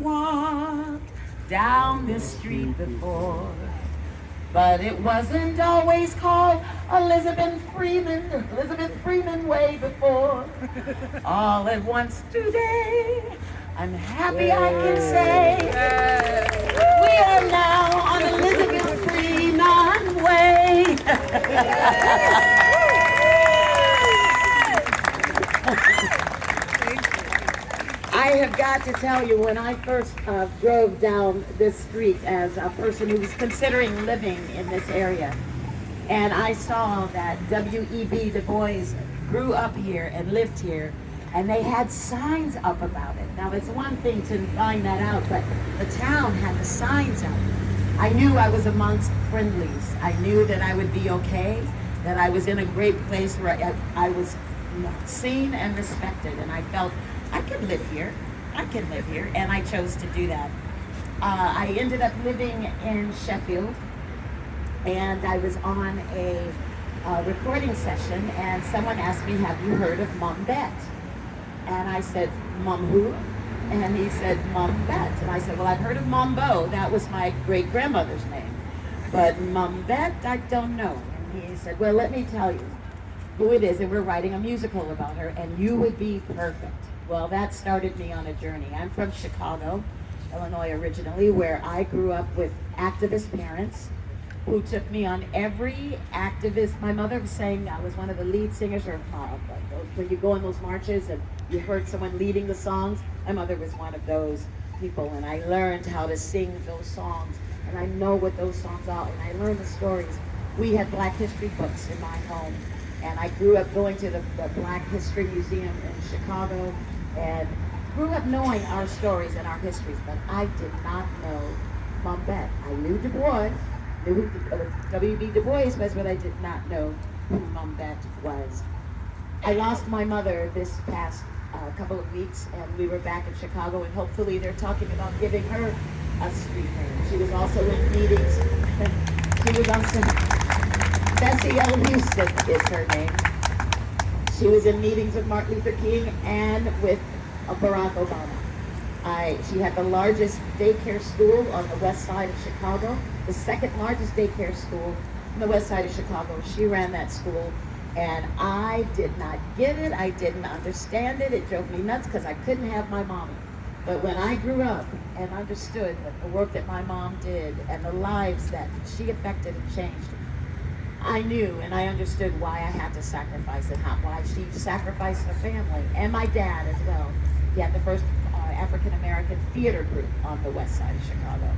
walked down this street before, but it wasn't always called Elizabeth Freeman Way before. All at once today, I'm happy I can say we are now on Elizabeth Freeman Way. I have got to tell you, when I first drove down this street as a person who was considering living in this area, and I saw that W.E.B. Du Bois grew up here and lived here, and they had signs up about it. Now, it's one thing to find that out, but the town had the signs up. I knew I was amongst friendlies. I knew that I would be okay, that I was in a great place where I was seen and respected, and I felt I can live here. I can live here, and I chose to do that. I ended up living in Sheffield, and I was on a recording session, and someone asked me, "Have you heard of Mom Bet?" And I said, "Mom who?" And he said, "Mom Bet." And I said, "Well, I've heard of Mom Bo. That was my great-grandmother's name. But Mom Bet, I don't know." And he said, "Well, let me tell you who it is, and we're writing a musical about her, and you would be perfect." Well, that started me on a journey. I'm from Chicago, Illinois originally, where I grew up with activist parents who took me on every activist. My mother sang, I was one of the lead singers, or when you go in those marches and you heard someone leading the songs, my mother was one of those people, and I learned how to sing those songs, and I know what those songs are, and I learned the stories. We had Black history books in my home, and I grew up going to the Black History Museum in Chicago, and grew up knowing our stories and our histories, but I did not know Mom Bet. I knew Du Bois, knew who W.B. Du Bois was, but I did not know who Mom Bet was. I lost my mother this past couple of weeks, and we were back in Chicago, and hopefully they're talking about giving her a street name. She was also in meetings. She was on some, Bessie L. Houston is her name. She was in meetings with Martin Luther King and with Barack Obama. She had the largest daycare school on the west side of Chicago, the second largest daycare school on the west side of Chicago. She ran that school, and I did not get it. I didn't understand it. It drove me nuts because I couldn't have my mommy. But when I grew up and understood that the work that my mom did and the lives that she affected and changed, I knew and I understood why I had to sacrifice and why she sacrificed her family and my dad as well. He had the first African-American theater group on the west side of Chicago.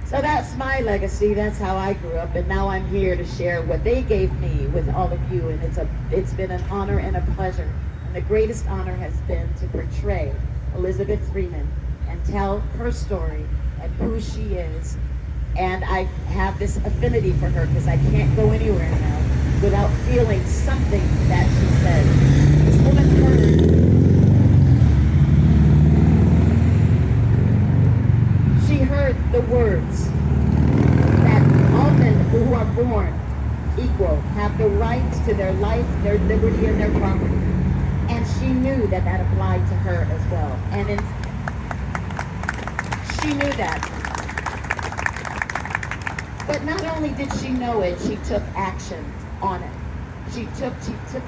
So that's my legacy. That's how I grew up, and now I'm here to share what they gave me with all of you, and it's been an honor and a pleasure. And the greatest honor has been to portray Elizabeth Freeman and tell her story and who she is. And I have this affinity for her because I can't go anywhere now without feeling something that she said. This woman heard. She heard the words that all men who are born equal have the right to their life, their liberty, and their property. And she knew that that applied to her as well. And she knew that. But not only did she know it, she took action on it. She took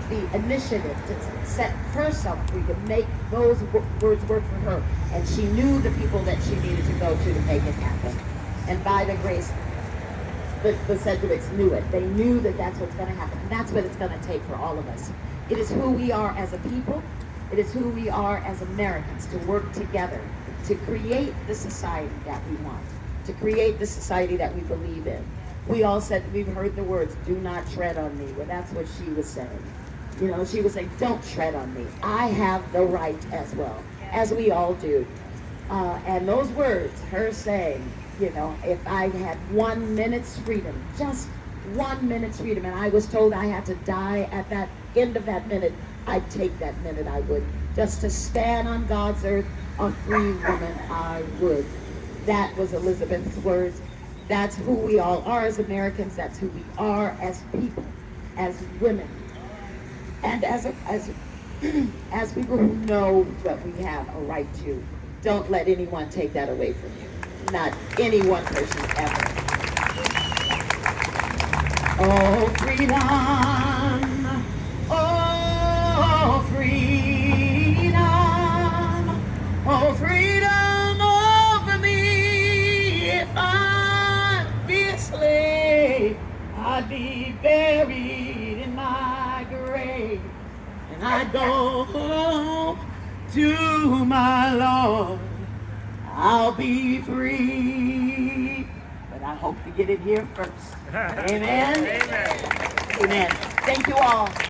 the initiative to set herself free, to make those words work for her. And she knew the people that she needed to go to make it happen. And by the grace, the Sedgwicks knew it. They knew that that's what's going to happen. And that's what it's going to take for all of us. It is who we are as a people. It is who we are as Americans, to work together to create the society that we want, to create the society that we believe in. We all said, we've heard the words, "Do not tread on me." Well, that's what she was saying. You know, she was saying, don't tread on me. I have the right as well, as we all do. And those words, her saying, you know, if I had 1 minute's freedom, just 1 minute's freedom, and I was told I had to die at that end of that minute, I'd take that minute, I would. Just to stand on God's earth, a free woman, I would. That was Elizabeth's words. That's who we all are as Americans. That's who we are as people, as women, and as people who know what we have a right to. Don't let anyone take that away from you. Not any one person ever. Oh, freedom. Oh, freedom. Oh, freedom over me. If I'd be a slave, I'd be buried in my grave. And I'd go home to my Lord. I'll be free. But I hope to get it here first. Amen. Amen. Amen. Thank you all.